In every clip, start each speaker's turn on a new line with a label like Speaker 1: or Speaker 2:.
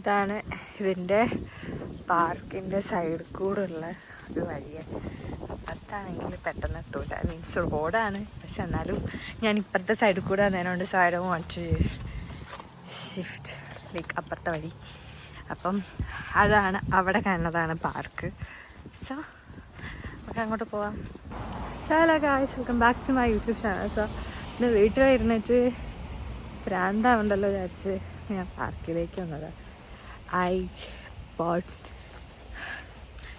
Speaker 1: ഇതാണ് ഇതിൻ്റെ പാർക്കിൻ്റെ സൈഡിൽ കൂടെയുള്ള ഒരു വഴിയാണ്. അപ്പുറത്താണെങ്കിൽ പെട്ടെന്ന് എത്തൂല. മീൻസ് റോഡാണ്, പക്ഷെ എന്നാലും ഞാൻ ഇപ്പുറത്തെ സൈഡിൽ കൂടെ വന്നതിനോണ്ട് സൈഡ് വാണ്ട് ഷിഫ്റ്റ് ലൈക്ക് അപ്പുറത്തെ വഴി. അപ്പം അതാണ് അവിടെ കാണുന്നതാണ് പാർക്ക്. സോ നമുക്ക് അങ്ങോട്ട് പോവാം. So hello guys, welcome back to my YouTube channel. So ഇന്ന് വീട്ടിലിരുന്നിട്ട് പ്രാന്താവണ്ടല്ലോ വിചാരിച്ച് ഞാൻ പാർക്കിലേക്ക് വന്നത്. I bought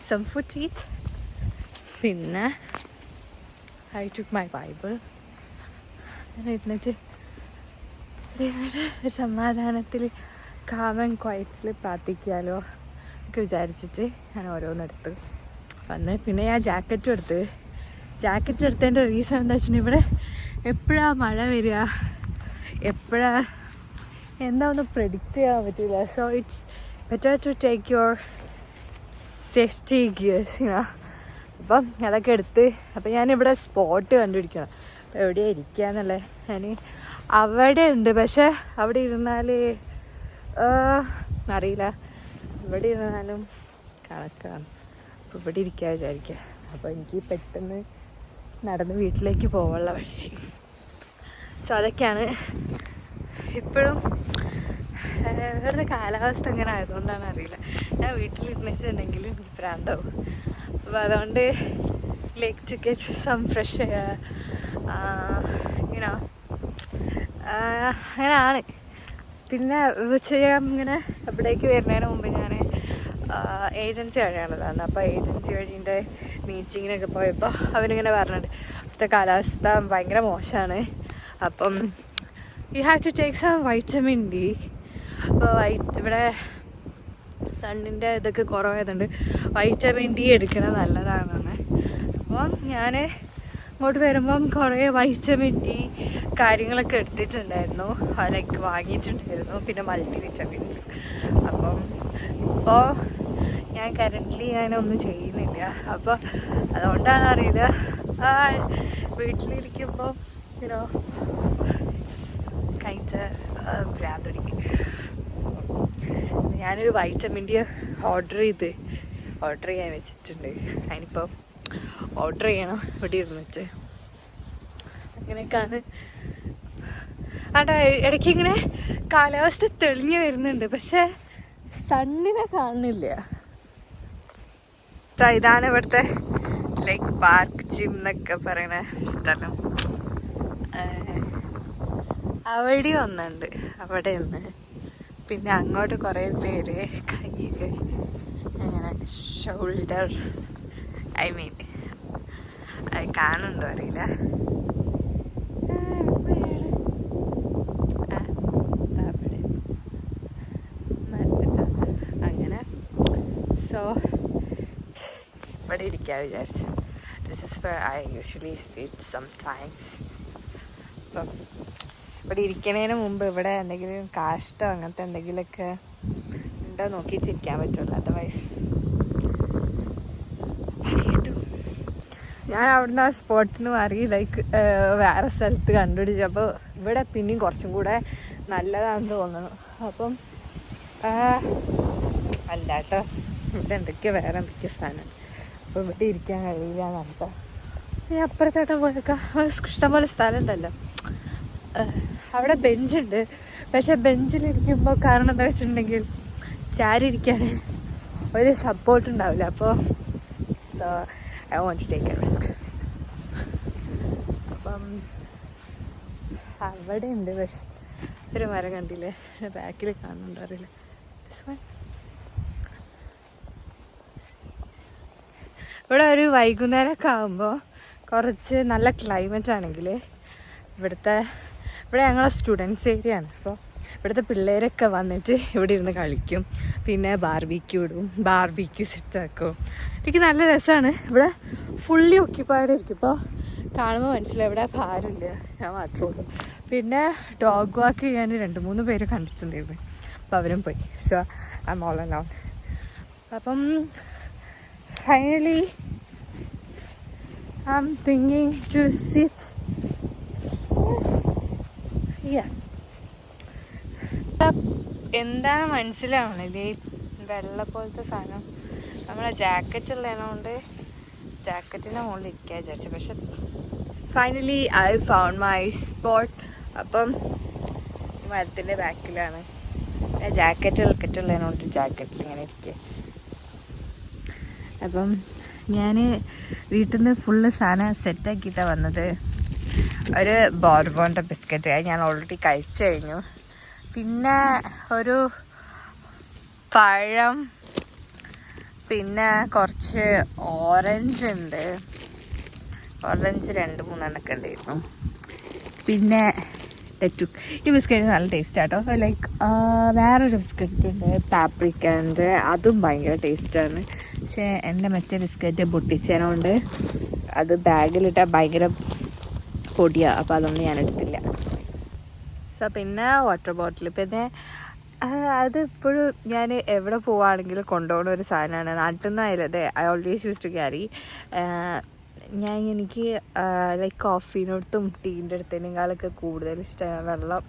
Speaker 1: some food to eat. പിന്നെ ഐ ടുക്ക് മൈ ബൈബിൾ. അങ്ങനെ ഇരുന്നിട്ട് ഒരു സമാധാനത്തിൽ കാമൻ ക്വയറ്റ്സിൽ പ്രാർത്ഥിക്കാമല്ലോ ഒക്കെ വിചാരിച്ചിട്ട് ഞാൻ ഓരോന്നെടുത്ത് വന്ന്. പിന്നെ ഞാൻ ജാക്കറ്റും എടുത്തതിൻ്റെ റീസൺ എന്താ വെച്ചിട്ടുണ്ടെങ്കിൽ ഇവിടെ എപ്പോഴാണ് മഴ വരിക, എപ്പോഴാണ് എന്താ ഒന്ന് പ്രെഡിക്റ്റ് ചെയ്യാൻ പറ്റില്ല. So it's better to take your safety gears. അപ്പം അതൊക്കെ എടുത്ത് അപ്പം ഞാനിവിടെ സ്പോട്ട് കണ്ടുപിടിക്കണം. അപ്പം എവിടെയാണ് ഇരിക്കുകയെന്നല്ലേ. ഞാൻ അവിടെ ഉണ്ട്, പക്ഷെ അവിടെ ഇരുന്നാൽ അറിയില്ല, ഇവിടെ ഇരുന്നാലും കണക്കാണ്. അപ്പോൾ ഇവിടെ ഇരിക്കാൻ വിചാരിക്കുക. അപ്പോൾ എനിക്ക് പെട്ടെന്ന് നടന്ന് വീട്ടിലേക്ക് പോകാനുള്ള വഴി. സോ അതൊക്കെയാണ്. ഇപ്പോഴും ഇവിടുത്തെ കാലാവസ്ഥ എങ്ങനെ ആയതുകൊണ്ടാണ് അറിയില്ല, ഞാൻ വീട്ടിലിരുന്നിട്ടുണ്ടെങ്കിൽ എനിക്ക് പ്രാന്താവും. അപ്പോൾ അതുകൊണ്ട് like to get some fresh air അങ്ങനെയാണ്. പിന്നെ ചെയ്യാം. ഇങ്ങനെ അവിടേക്ക് വരുന്നതിന് മുമ്പ് ഞാൻ ഏജൻസി വഴിയാണതാണ്. അപ്പോൾ ഏജൻസി വഴീൻ്റെ മീറ്റിങ്ങിനൊക്കെ പോയപ്പോൾ അവരിങ്ങനെ പറഞ്ഞിട്ടുണ്ട് ഇവിടുത്തെ കാലാവസ്ഥ ഭയങ്കര മോശമാണ്. അപ്പം you have to take some vitamin D. അപ്പോൾ ഇവിടെ സണ്ണിൻ്റെ ഇതൊക്കെ കുറവായതുകൊണ്ട് വൈറ്റമിൻ ഡി എടുക്കുന്നത് നല്ലതാണെന്ന്. അപ്പം ഞാൻ ഇങ്ങോട്ട് വരുമ്പം കുറേ വൈറ്റമിൻ ഡി കാര്യങ്ങളൊക്കെ എടുത്തിട്ടുണ്ടായിരുന്നു, ലൈക്ക് വാങ്ങിയിട്ടുണ്ടായിരുന്നു. പിന്നെ മൾട്ടി വിറ്റമിൻസ്. അപ്പം ഇപ്പോൾ ഞാൻ കറൻ്റ്ലി ഞാനൊന്നും ചെയ്യുന്നില്ല. അപ്പോൾ അതുകൊണ്ടാണ് അറിയില്ല, വീട്ടിലിരിക്കുമ്പോൾ കഴിഞ്ഞ ഭ്രാന്തൊടിക്കും. ഞാനൊരു വൈറ്റമിൻ ഡി ഓർഡർ ചെയ്യാൻ വെച്ചിട്ടുണ്ട്. അതിനിപ്പോൾ ഓർഡർ ചെയ്യണം ഇവിടെ ഇരുന്നിട്ട്. അങ്ങനെയൊക്കെയാണ്. ഇടയ്ക്ക് ഇങ്ങനെ കാലാവസ്ഥ തെളിഞ്ഞു വരുന്നുണ്ട്, പക്ഷെ സണ്ണിനെ കാണുന്നില്ല. ഇതാണ് ഇവിടുത്തെ ലൈക്ക് പാർക്ക് ജിം എന്നൊക്കെ പറയുന്ന സ്ഥലം. അവിടെ ഒന്നുണ്ട്, അവിടെ ഒന്ന്. പിന്നെ അങ്ങോട്ട് കുറേ പേര് കൈക്ക് അങ്ങനെ ഷോൾഡർ അത് കാണുന്നുണ്ടോ അറിയില്ല. അങ്ങനെ സോ ഇവിടെ ഇരിക്കാൻ വിചാരിച്ചു. This is where I usually sit sometimes. അപ്പം ഇവിടെ ഇരിക്കണതിന് മുമ്പ് ഇവിടെ എന്തെങ്കിലും കാഷ്ടോ അങ്ങനത്തെ എന്തെങ്കിലുമൊക്കെ ഉണ്ടോ നോക്കിച്ചിരിക്കാൻ പറ്റുള്ളൂ. അതർവൈസ് ഞാൻ അവിടുന്ന് ആ സ്പോട്ടിന് മാറി ലൈക്ക് വേറെ സ്ഥലത്ത് കണ്ടുപിടിച്ചു. അപ്പോൾ ഇവിടെ പിന്നെയും കുറച്ചും കൂടെ നല്ലതാണെന്ന് തോന്നുന്നു. അപ്പം അല്ല കേട്ടോ, ഇവിടെ വേറെ എന്തൊക്കെയോ സാധനം. അപ്പോൾ ഇവിടെ ഇരിക്കാൻ കഴിയില്ല എന്നർത്ഥം. ഈ അപ്പുറത്തോട്ട് പോയേക്കാം, ഇഷ്ടംപോലെ സ്ഥലം ഉണ്ടല്ലോ. അവിടെ ബെഞ്ചുണ്ട്, പക്ഷെ ബെഞ്ചിലിരിക്കുമ്പോൾ കാരണം എന്താ വെച്ചിട്ടുണ്ടെങ്കിൽ ചാരി ഇരിക്കാൻ ഒരു സപ്പോർട്ട് ഉണ്ടാവില്ല. അപ്പോൾ I want to take a risk. അപ്പം അവിടെ ഉണ്ട്, പക്ഷെ ഒരു മരം കണ്ടില്ലേ, ബാക്കിൽ കാണുന്നുണ്ടോ അറിയില്ല. ഇവിടെ ഒരു വൈകുന്നേരമൊക്കെ ആകുമ്പോൾ കുറച്ച് നല്ല ക്ലൈമറ്റ് ആണെങ്കിൽ ഇവിടെ ഞങ്ങളെ സ്റ്റുഡൻസ് ഏരിയ ആണ്. അപ്പോൾ ഇവിടുത്തെ പിള്ളേരൊക്കെ വന്നിട്ട് ഇവിടെ ഇരുന്ന് കളിക്കും. പിന്നെ ബാർബിക്യൂ സെറ്റാക്കും. എനിക്ക് നല്ല രസമാണ്. ഇവിടെ ഫുള്ളി ഓക്യുപ്പൈഡ് ആയിരിക്കും. ഇപ്പോൾ കാണുമ്പോൾ മനസ്സിലായി ഇവിടെ ആരുമില്ല, ഞാൻ മാത്രമേ ഉള്ളൂ. പിന്നെ ഡോഗ് വാക്ക് ചെയ്യാൻ 2-3 പേര് കണ്ടിട്ടുണ്ടായിരുന്നു. അപ്പോൾ അവരും പോയി. So I am all alone. അപ്പം finally I am thinking to sit എന്താണ് മനസ്സിലാവണില്ലേ വെള്ള പോലത്തെ സാധനം. നമ്മളെ ജാക്കറ്റ് ഉള്ളതുകൊണ്ട് ജാക്കറ്റിൻ്റെ മുകളിൽ ഇരിക്കാൻ വിചാരിച്ചു. പക്ഷെ finally I found my spot. അപ്പം മരത്തിൻ്റെ ബാക്കിലാണ്. ജാക്കറ്റ് ഉള്ളതിനോണ്ട് ജാക്കറ്റിൽ ഇങ്ങനെ ഇരിക്കുക. അപ്പം ഞാൻ വീട്ടിൽ നിന്ന് ഫുള്ള് സാധനം സെറ്റാക്കിയിട്ടാണ് വന്നത്. ഒരു ബോർബോണിൻ്റെ ബിസ്ക്കറ്റ് ഞാൻ ഓൾറെഡി കഴിച്ചു കഴിഞ്ഞു. പിന്നെ ഒരു പഴം, പിന്നെ കുറച്ച് ഓറഞ്ച് ഉണ്ട്. ഓറഞ്ച് 2-3 ഉണ്ടായിരുന്നു. പിന്നെ തെറ്റു. ഈ ബിസ്ക്കറ്റ് നല്ല ടേസ്റ്റ് ആട്ടോ. ലൈക്ക് വേറൊരു ബിസ്ക്കറ്റ് ഉണ്ട് പാപ്രിക്കൻ്റെ, അതും ഭയങ്കര ടേസ്റ്റാണ്. പക്ഷേ എൻ്റെ മറ്റേ ബിസ്ക്കറ്റ് പൊട്ടിച്ചതിനോണ്ട് അത് ബാഗിലിട്ടാൽ ഭയങ്കര പൊടിയാണ്. അപ്പോൾ അതൊന്നും ഞാൻ എടുത്തില്ല. സോ പിന്നെ വാട്ടർ ബോട്ടിൽ. പിന്നെ അത് ഇപ്പോഴും ഞാൻ എവിടെ പോവുകയാണെങ്കിലും കൊണ്ടുപോകുന്ന ഒരു സാധനമാണ്. നാട്ടിൽ നിന്നായാലും അതെ, I always use to carry. എനിക്ക് ലൈക്ക് കോഫീനടുത്തും ടീൻ്റെ അടുത്തതിനേക്കാളൊക്കെ കൂടുതൽ ഇഷ്ടമാണ്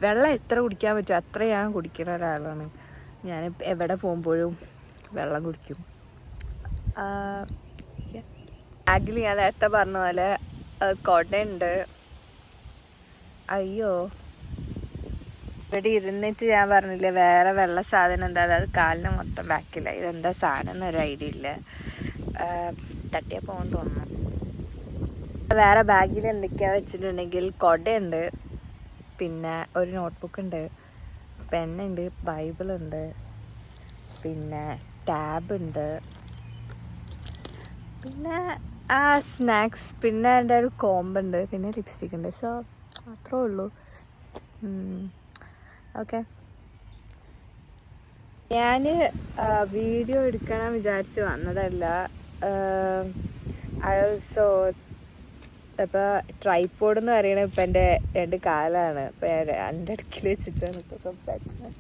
Speaker 1: വെള്ളം എത്ര കുടിക്കാൻ പറ്റും അത്ര ഞാൻ കുടിക്കുന്ന ഒരാളാണ്. ഞാൻ എവിടെ പോകുമ്പോഴും വെള്ളം കുടിക്കും. ബാഗിൽ ഞാൻ നേരത്തെ പറഞ്ഞ പോലെ കൊടയുണ്ട്. അയ്യോ, ഇവിടെ ഇരുന്നിട്ട് ഞാൻ പറഞ്ഞില്ലേ വേറെ വെള്ള സാധനം എന്താ, അത് കാലിന് മൊത്തം ബാക്കില്ല. ഇതെന്താ സാധനം എന്നൊരു ഐഡിയ ഇല്ല. തട്ടിയാൽ പോകാൻ തോന്നുന്നു. വേറെ ബാഗിൽ എന്തൊക്കെയാ വെച്ചിട്ടുണ്ടെങ്കിൽ കൊടയുണ്ട്, പിന്നെ ഒരു നോട്ട്ബുക്ക് ഉണ്ട്, പെന്നുണ്ട്, ബൈബിളുണ്ട്, പിന്നെ ടാബുണ്ട്, പിന്നെ സ്നാക്സ്, പിന്നെ എൻ്റെ ഒരു കോമ്പുണ്ട്, പിന്നെ ലിപ്സ്റ്റിക് ഉണ്ട്. സോ അത്രേ ഉള്ളൂ. ഓക്കെ, ഞാൻ വീഡിയോ എടുക്കണം വിചാരിച്ച് വന്നതല്ല. സോ ഇപ്പോൾ ട്രൈപോഡ് എന്ന് പറയുന്നത് ഇപ്പം എൻ്റെ 2 കാലാണ്. ഇപ്പം എൻ്റെ അടുക്കിൽ വെച്ചിട്ടാണ് ഇപ്പോൾ സംസാരിക്കുന്നത്.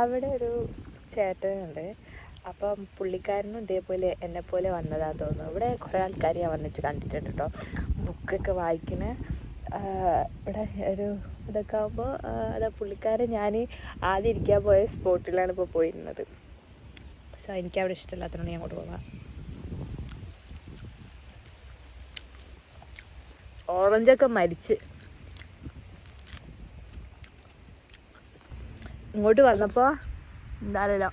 Speaker 1: അവിടെ ഒരു ചേട്ടനുണ്ട്. അപ്പം പുള്ളിക്കാരനും ഇതേപോലെ എന്നെപ്പോലെ വന്നതാന്ന് തോന്നുന്നു. ഇവിടെ കുറേ ആൾക്കാർ ഞാൻ വന്നിട്ട് കണ്ടിട്ടുണ്ട് കേട്ടോ, ബുക്കൊക്കെ വായിക്കുന്ന. ഇവിടെ ഒരു ഇതൊക്കെ ആകുമ്പോൾ അതാ പുള്ളിക്കാരൻ ഞാൻ ആദ്യം ഇരിക്കാൻ പോയ സ്പോട്ടിലാണ് ഇപ്പോൾ പോയിരുന്നത്. സോ എനിക്കവിടെ ഇഷ്ടമില്ലാത്തതുകൊണ്ട് ഞാൻ അങ്ങോട്ട് പോകാം. ഓറഞ്ചൊക്കെ മരിച്ച് ഇങ്ങോട്ട് വന്നപ്പോൾ എന്താ അറിയില്ല,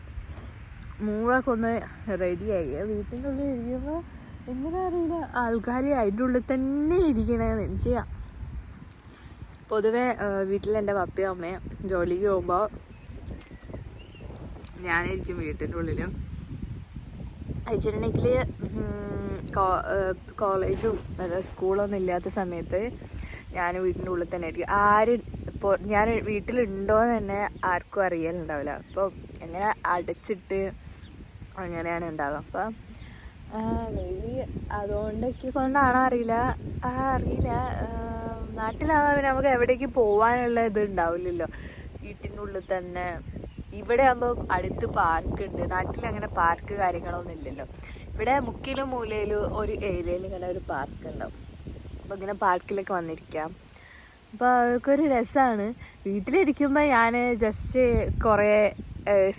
Speaker 1: മൂളൊക്കെ ഒന്ന് റെഡിയായി. വീട്ടിൻ്റെ ഉള്ളിൽ ഇരിക്കുമ്പോൾ എങ്ങനെ അറിയില്ല, ആൾക്കാർ അതിൻ്റെ ഉള്ളിൽ തന്നെ ഇരിക്കണേന്ന് ചെയ്യാം. പൊതുവെ വീട്ടിൽ എൻ്റെ പപ്പയും അമ്മയും ജോലിക്ക് പോകുമ്പോൾ ഞാനായിരിക്കും വീട്ടിൻ്റെ ഉള്ളിൽ. വെച്ചിട്ടുണ്ടെങ്കിൽ കോളേജും സ്കൂളൊന്നും ഇല്ലാത്ത സമയത്ത് ഞാൻ വീട്ടിൻ്റെ ഉള്ളിൽ തന്നെ ആയിരിക്കും. ഇപ്പോൾ ഞാൻ വീട്ടിലുണ്ടോയെന്ന് തന്നെ ആർക്കും അറിയലുണ്ടാവില്ല. അപ്പോൾ എങ്ങനെ അടച്ചിട്ട് അങ്ങനെയാണ് ഉണ്ടാവുക. അപ്പം മേബി അതുകൊണ്ടൊക്കെ കൊണ്ടാണോ അറിയില്ല. നാട്ടിലാവുമ്പോൾ നമുക്ക് എവിടേക്ക് പോകാനുള്ള ഇത് ഉണ്ടാവില്ലല്ലോ, വീട്ടിൻ്റെ ഉള്ളിൽ തന്നെ. ഇവിടെ ആകുമ്പോൾ അടുത്ത് പാർക്കുണ്ട്. നാട്ടിൽ അങ്ങനെ പാർക്ക് കാര്യങ്ങളൊന്നും ഇല്ലല്ലോ. ഇവിടെ മുക്കിലും മൂലയിലും ഒരു ഏരിയയിൽ ഇങ്ങനെ ഒരു പാർക്ക് ഉണ്ടാവും. അപ്പോൾ ഇങ്ങനെ പാർക്കിലൊക്കെ വന്നിരിക്കാം. അപ്പോൾ അതൊക്കെ രസമാണ്. വീട്ടിലിരിക്കുമ്പോൾ ഞാൻ ജസ്റ്റ് കുറേ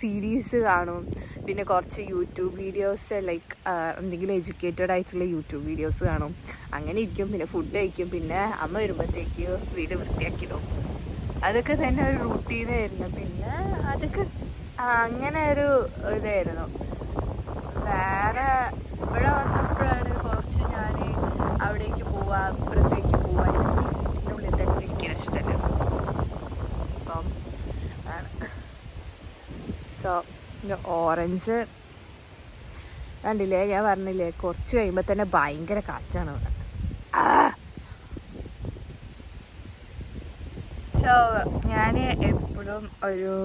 Speaker 1: സീരീസ് കാണും, പിന്നെ കുറച്ച് യൂട്യൂബ് വീഡിയോസ്, ലൈക്ക് എന്തെങ്കിലും എഡ്യൂക്കേറ്റഡ് ആയിട്ടുള്ള യൂട്യൂബ് വീഡിയോസ് കാണും. അങ്ങനെ ഇരിക്കും. പിന്നെ ഫുഡ് കഴിക്കും. പിന്നെ അമ്മ വരുമ്പോഴത്തേക്ക് വീട് വൃത്തിയാക്കിയിടും. അതൊക്കെ തന്നെ ഒരു റൂട്ടീനായിരുന്നു. പിന്നെ അതൊക്കെ അങ്ങനെ ഒരു ഇതായിരുന്നു. വേറെ ഇവിടെ വന്നപ്പോഴാണ് കുറച്ച് ഞാൻ അവിടേക്ക് പോവാ, ഇപ്പുറത്തേക്ക് പോവാൻ. എനിക്ക് ഉള്ളിൽ തന്നെ ഇരിക്കാൻ ഇഷ്ടമല്ല. അപ്പം ആണ്. സോ ഓറഞ്ച് കണ്ടില്ലേ, ഞാൻ പറഞ്ഞില്ലേ കുറച്ച് കഴിയുമ്പോൾ തന്നെ ഭയങ്കര കാറ്റാണ് ഇവിടെ. സോ ഞാൻ എപ്പോഴും ഒരു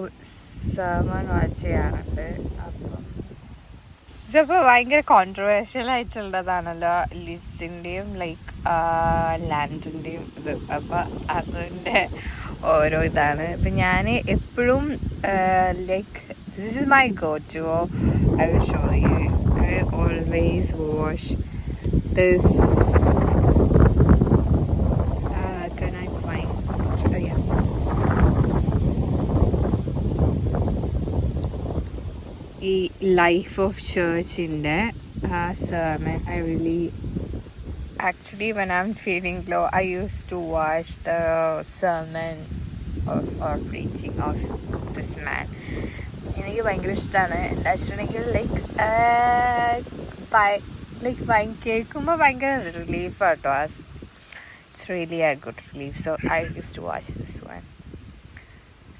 Speaker 1: സെർമൺ വാച്ച് ചെയ്യാറുണ്ട്. അപ്പം ഇതിപ്പോൾ ഭയങ്കര കോൺട്രവേഴ്ഷ്യൽ ആയിട്ടുള്ളതാണല്ലോ, ലിസിൻ്റെയും ലൈക്ക് ലാൻഡിൻ്റെയും ഇത്. അപ്പോൾ അതിൻ്റെ ഓരോ ഇതാണ്. ഇപ്പം ഞാൻ എപ്പോഴും like this is my go-to. I will show you. I always wash this. Can I find? Yeah. ഈ ലൈഫ് ഓഫ് ചേർച്ചിൻ്റെ sermon. I really actually, when I'm feeling low, I used to watch the sermon or preaching of this man. എനിക്ക് ഭയങ്കര ഇഷ്ടമാണ്. എന്താ വെച്ചിട്ടുണ്ടെങ്കിൽ കേൾക്കുമ്പോൾ ഭയങ്കര relief ആട്ടോ. It's really a good relief. So I used to watch this one.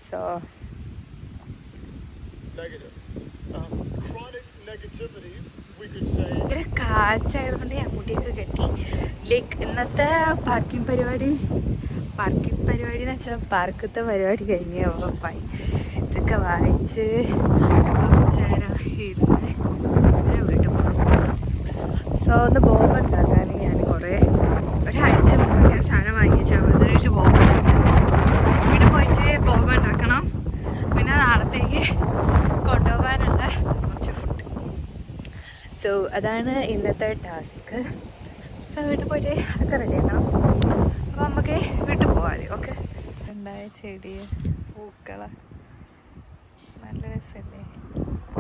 Speaker 1: So
Speaker 2: negative. Chronic negativity, we could say.
Speaker 1: ഭയങ്കര കാറ്റായതുകൊണ്ട് ഞാൻ മുടിയൊക്കെ കെട്ടി. ഇന്നത്തെ പാർക്കിംഗ് പരിപാടി എന്ന് വെച്ചാൽ പാർക്കത്തെ പരിപാടി കഴിഞ്ഞ് ഉറപ്പായി. ഇതൊക്കെ വായിച്ച് കുറച്ച് നേരം ഇരുന്ന് വീട്ടിൽ പോകണം. സോ ഒന്ന് ബോബ് ഉണ്ടാക്കാൻ ഞാൻ ഒരാഴ്ച മുമ്പ് ഞാൻ സാധനം വാങ്ങിച്ചാൽ അതൊഴിച്ച് ബോബ് ഉണ്ടാക്കണം. ഇവിടെ പോയിട്ട് ബോബ് ഉണ്ടാക്കണം. പിന്നെ നാളത്തേക്ക് കൊണ്ടുപോകാനുള്ള കുറച്ച് ഫുഡ്. സോ അതാണ് ഇന്നത്തെ ടാസ്ക്. സോ വീട്ടിൽ പോയിട്ട് അതൊക്കെ റെഡിയാക്കണം. അപ്പോൾ നമുക്ക് വീട്ടിൽ പോകാതെ. ഓക്കെ. ഉണ്ടായ ചെടി പൂക്കള നല്ല രസമല്ലേ.